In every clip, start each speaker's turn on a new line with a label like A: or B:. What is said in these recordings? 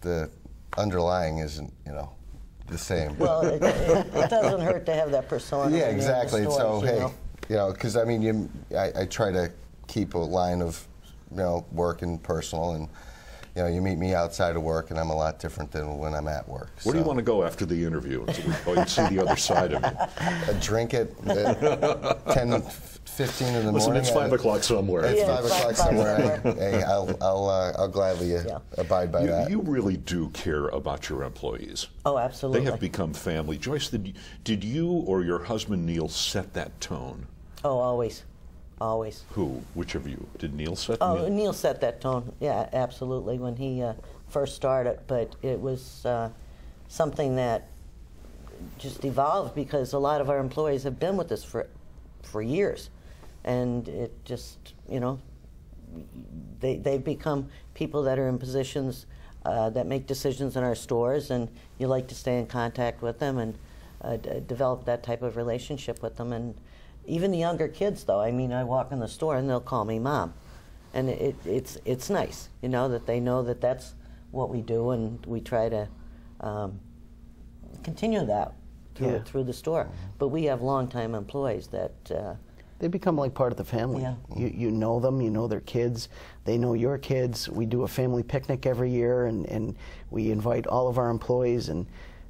A: the underlying isn't, you know, the same.
B: Well, it doesn't hurt to have that persona.
A: Yeah,
B: in the
A: exactly.
B: stores,
A: So,
B: you
A: hey,
B: know?
A: you know, because I mean, I try to keep a line of, you know, work and personal, and you know, you meet me outside of work, and I'm a lot different than when I'm at work.
C: Where do you want to go after the interview? So we can see the other side of you.
A: A drink at 10, 15 in the
C: Listen,
A: morning.
C: it's 5 o'clock somewhere.
A: It's
B: Yeah,
A: 5
B: it's
A: o'clock
B: 5
A: somewhere.
B: somewhere.
A: Hey, I'll gladly abide by that.
C: You really do care about your employees.
B: Oh, absolutely.
C: They have become family. Joyce, did you or your husband Neal set that tone?
B: Oh, always. Always.
C: Who? Which of you? Did Neal set?
B: Oh, Neal set that tone. Yeah, absolutely. When he first started, but it was something that just evolved because a lot of our employees have been with us for years, and it just, you know, they've become people that are in positions that make decisions in our stores, and you like to stay in contact with them and develop that type of relationship with them. And even the younger kids, though, I mean, I walk in the store and they'll call me Mom. And it's nice, you know, that they know that that's what we do, and we try to continue that through the store. But we have longtime employees that...
D: they become like part of the family.
B: Yeah.
D: You know them, you know their kids, they know your kids. We do a family picnic every year, and we invite all of our employees, and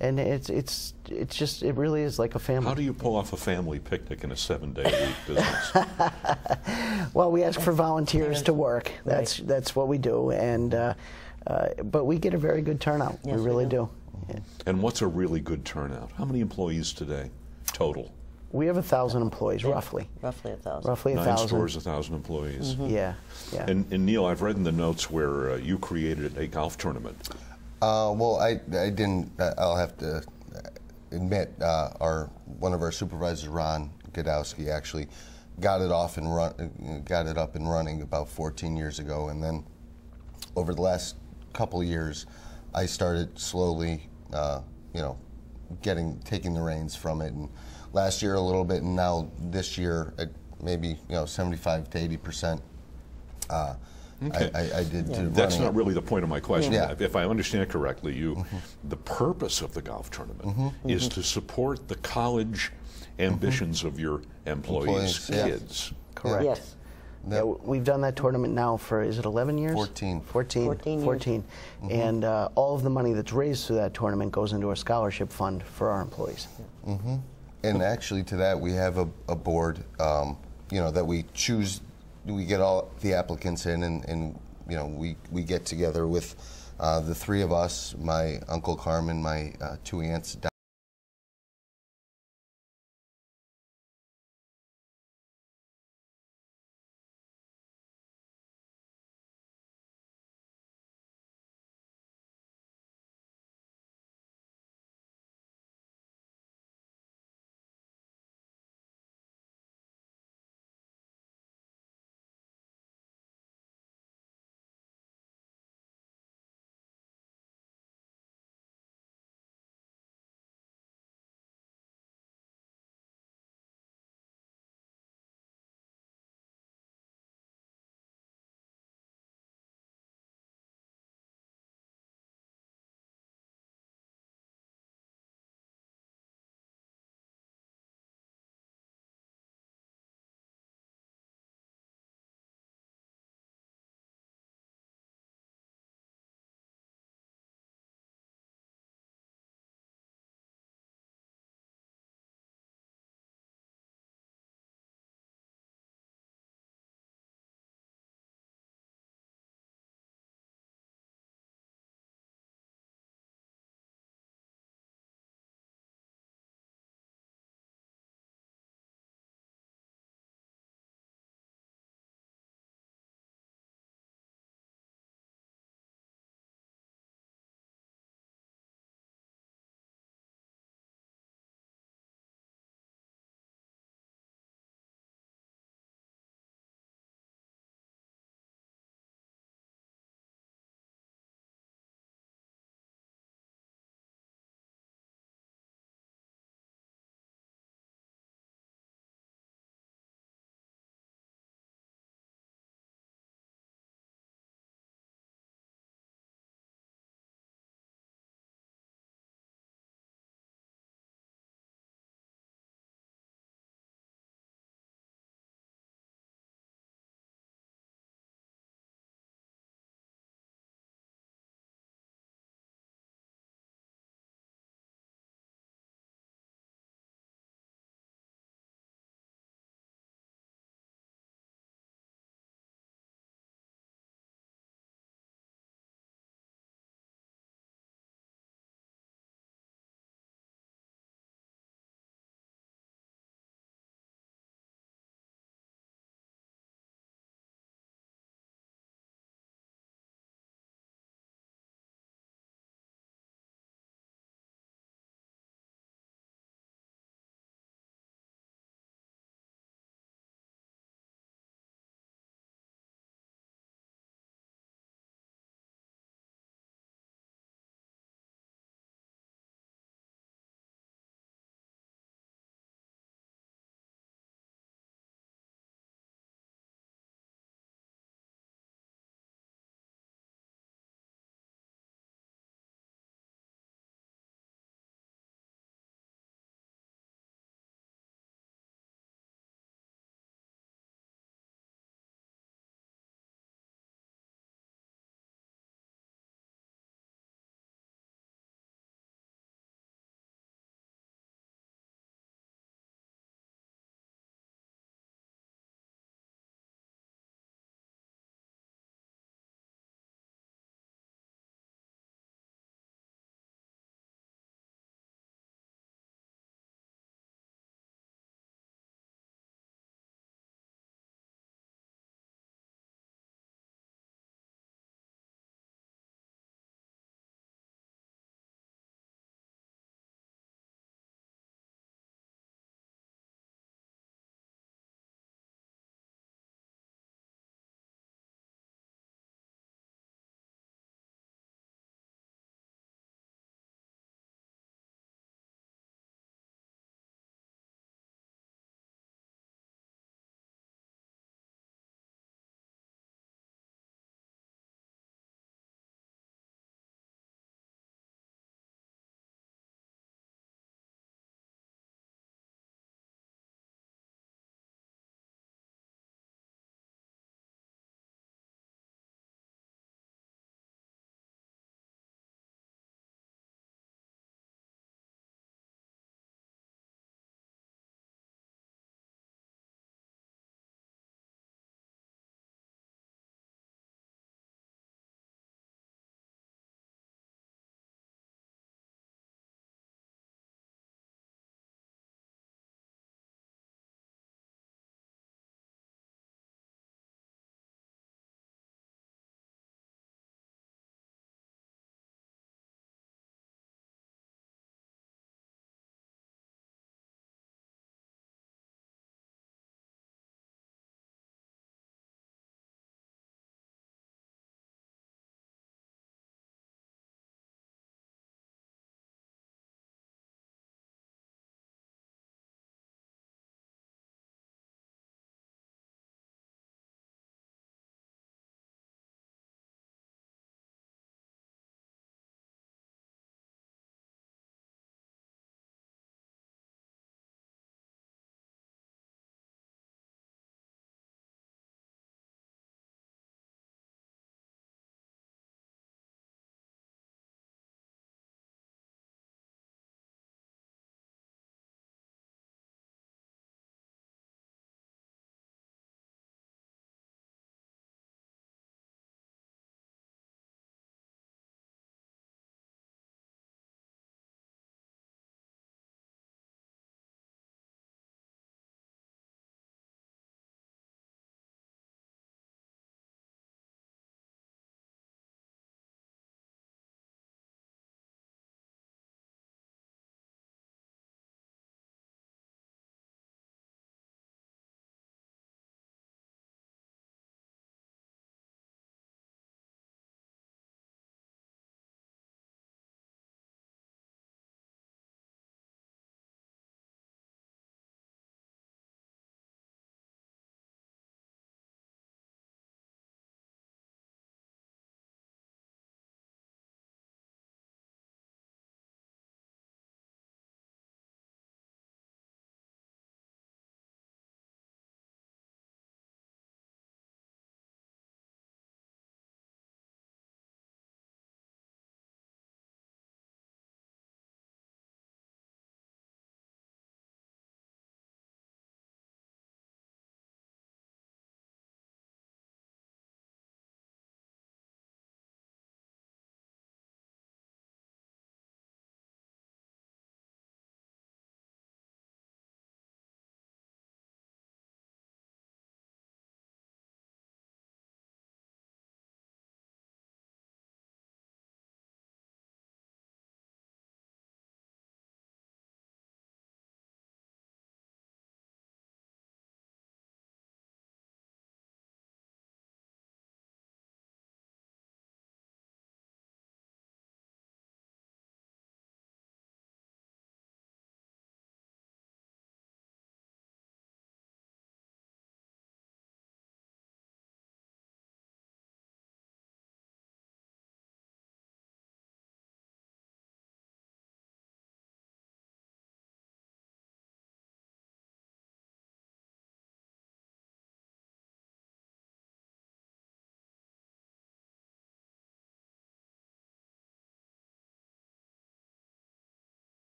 D: it really is like a family.
C: How do you pull off a family picnic in a 7-day-a-week business?
D: Well, we ask for volunteers to work. That's what we do, and but we get a very good turnout.
B: Yes,
D: we really do. Yeah.
C: And what's a really good turnout? How many employees today, total?
D: We have 1,000 employees, roughly.
B: Roughly 1,000.
D: Roughly
C: 9
D: 1,000.
C: stores, 1,000 employees.
B: Mm-hmm.
D: Yeah, yeah.
C: And Neal, I've read in the notes where you created a golf tournament.
A: Well, I didn't. I'll have to admit, one of our supervisors, Ron Godowski, actually got it up and running about 14 years ago, and then over the last couple of years, I started slowly, you know, taking the reins from it. And last year a little bit, and now this year maybe, you know, 75 to 80%.
C: Okay.
A: I did.
B: Yeah.
C: That's not really the point of my question.
A: Yeah.
C: If I understand correctly, the purpose of the golf tournament is to support the college ambitions of your employees' kids.
D: Correct.
B: Yes.
D: Yeah, we've done that tournament now for, is it 11 years?
A: 14.
D: 14. And all of the money that's raised through that tournament goes into a scholarship fund for our employees.
A: And actually, to that, we have a board, you know, that we choose. We get all the applicants in, and you know, we get together with the 3 of us, my Uncle Carmen, my 2 aunts,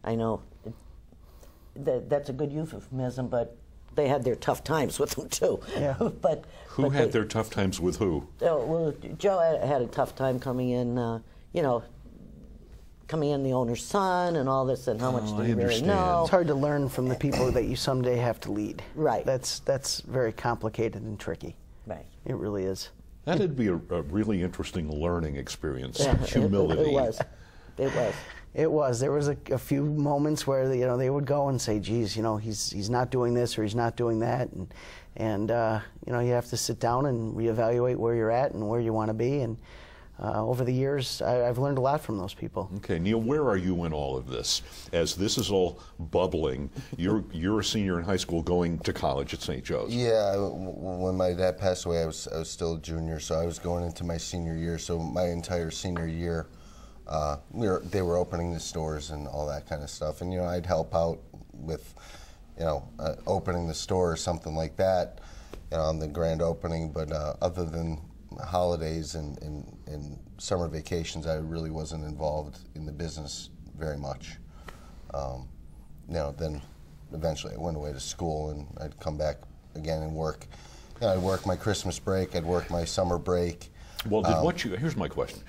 B: I know that's a good euphemism, but they had their tough times with them too.
D: Yeah.
B: but
C: Who had their tough times with who?
B: well, Joe had a tough time coming in, coming in the owner's son and all this, and how much do you really know?
D: It's hard to learn from the people that you someday have to lead.
B: Right.
D: That's very complicated and tricky.
B: Right.
D: It really is.
C: That'd be a really interesting learning experience.
B: Yeah,
C: Humility.
B: It was. It was.
D: It was. There was a few moments where they would go and say, "Geez, he's not doing this or he's not doing that," and you have to sit down and reevaluate where you're at and where you want to be. And over the years, I've learned a lot from those people.
C: Okay, Neal, where are you in all of this? As this is all bubbling, you're a senior in high school going to college at St. Joe's.
A: Yeah, when my dad passed away, I was still a junior, so I was going into my senior year. So my entire senior year, they were opening the stores and all that kind of stuff, and I'd help out with, opening the store or something like that, on the grand opening. But other than holidays and summer vacations, I really wasn't involved in the business very much. Then eventually I went away to school, and I'd come back again and work. I'd work my Christmas break, I'd work my summer break.
C: Well, here's my question.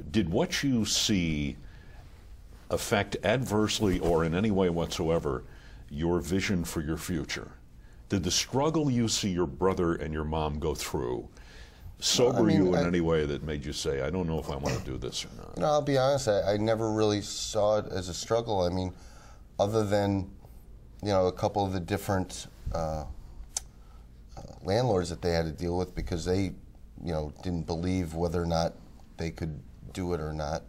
C: Did what you see affect adversely or in any way whatsoever your vision for your future? Did the struggle you see your brother and your mom go through sober you in any way that made you say, I don't know if I want to do this or not?
A: No, I'll be honest, I never really saw it as a struggle. I mean, other than, a couple of the different landlords that they had to deal with because they, didn't believe whether or not they could do it or not.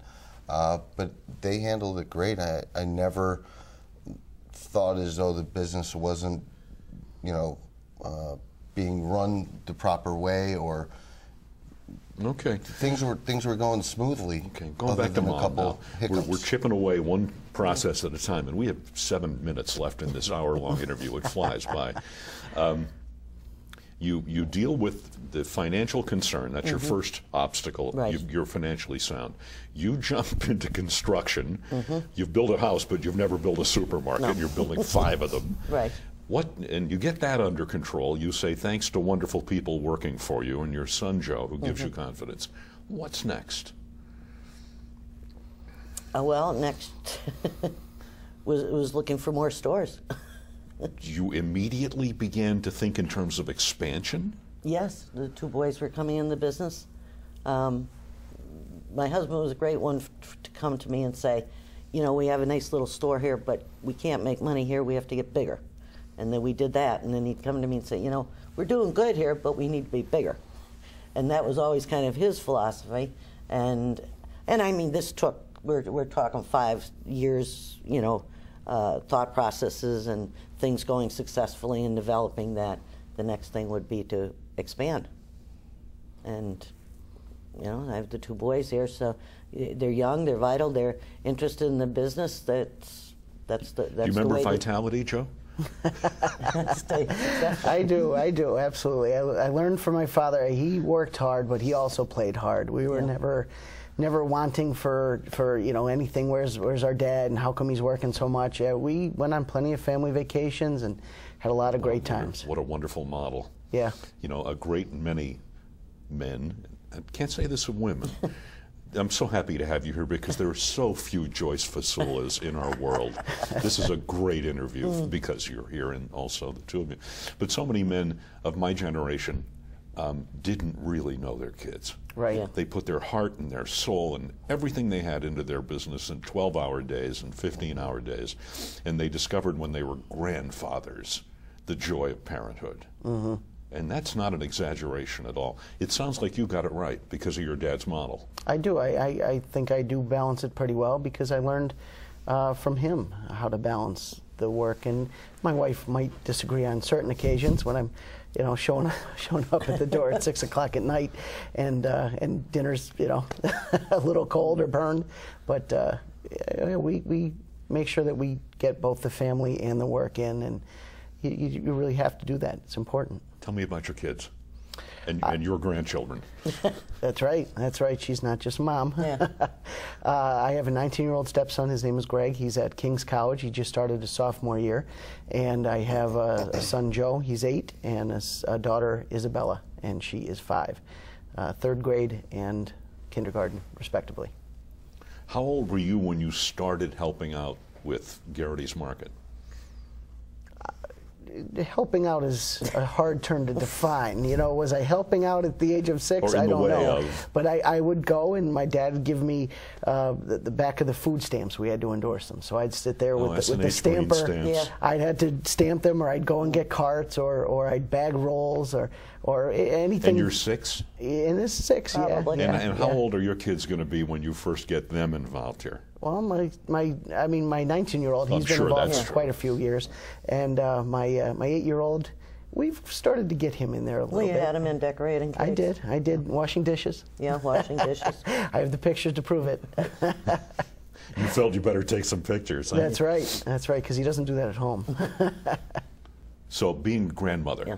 A: But they handled it great. I never thought as though the business wasn't, being run the proper way, or
C: okay,
A: things were going smoothly.
C: Okay, going back to Mom now.
A: Hiccups.
C: We're chipping away one process at a time, and we have 7 minutes left in this hour-long interview. It flies by. You deal with the financial concern. That's your first obstacle.
B: Right.
C: You're financially sound. You jump into construction. You've built a house, but you've never built a supermarket.
B: No.
C: You're building 5 of them.
B: Right.
C: And you get that under control. You say thanks to wonderful people working for you and your son Joe, who gives you confidence. What's next?
B: Well, next was looking for more stores.
C: You immediately began to think in terms of expansion?
B: Yes, the 2 boys were coming in the business. My husband was a great one to come to me and say, we have a nice little store here, but we can't make money here. We have to get bigger. And then we did that, and then he'd come to me and say, we're doing good here, but we need to be bigger. And that was always kind of his philosophy. And I mean, this took, we're talking 5 years, thought processes and things going successfully and developing that. The next thing would be to expand. And, I have the 2 boys here, so they're young, they're vital, they're interested in the business. That's the way.
C: Do you remember Vitality, Joe?
D: I do, absolutely. I learned from my father. He worked hard, but he also played hard. We were never wanting for anything. Where's our dad, and how come he's working so much? Yeah, we went on plenty of family vacations and had a lot of great times.
C: What a wonderful model.
D: Yeah.
C: A great many men, I can't say this of women. I'm so happy to have you here because there are so few Joyce Fasulas in our world. This is a great interview because you're here and also the 2 of you. But so many men of my generation didn't really know their kids.
D: Right. Yeah.
C: They put their heart and their soul and everything they had into their business in 12-hour days and 15-hour days. And they discovered when they were grandfathers the joy of parenthood. And that's not an exaggeration at all. It sounds like you got it right because of your dad's model.
D: I do. I think I do balance it pretty well because I learned from him how to balance the work. And my wife might disagree on certain occasions when I'm, showing up at the door at 6 o'clock at night, and dinner's, a little cold or burned. But we make sure that we get both the family and the work in, and you really have to do that. It's important.
C: Tell me about your kids. And your grandchildren.
D: That's right. That's right. She's not just mom.
B: Yeah.
D: I have a 19-year-old stepson. His name is Greg. He's at King's College. He just started his sophomore year. And I have a son, Joe. He's 8, and a daughter, Isabella, and she is 5. 3rd grade and kindergarten, respectively.
C: How old were you when you started helping out with Gerrity's Market?
D: Helping out is a hard term to define. You know, was I helping out at the age of 6?
C: Or in
D: I
C: the
D: don't
C: way
D: know.
C: of-
D: But I would go, and my dad would give me the back of the food stamps. We had to endorse them. So I'd sit there with the
C: S&H green
D: stamper.
C: stamps.
B: Yeah.
D: I'd had to stamp them, or I'd go and get carts, or I'd bag rolls, or anything.
C: And you're 6?
D: And this is 6,
B: Probably,
D: yeah.
B: yeah.
C: And how old are your kids going to be when you first get them involved here?
D: Well, my 19-year-old,
C: I'm
D: he's been
C: sure
D: involved
C: that's
D: for
C: true.
D: quite a few years, and my 8-year-old, we've started to get him in there a little
B: Well, you
D: bit.
B: had him in decorating cakes.
D: I did washing dishes.
B: Yeah, washing dishes.
D: I have the pictures to prove it.
C: You felt you better take some pictures. Huh?
D: That's right, because he doesn't do that at home.
C: So being grandmother,
B: Yeah.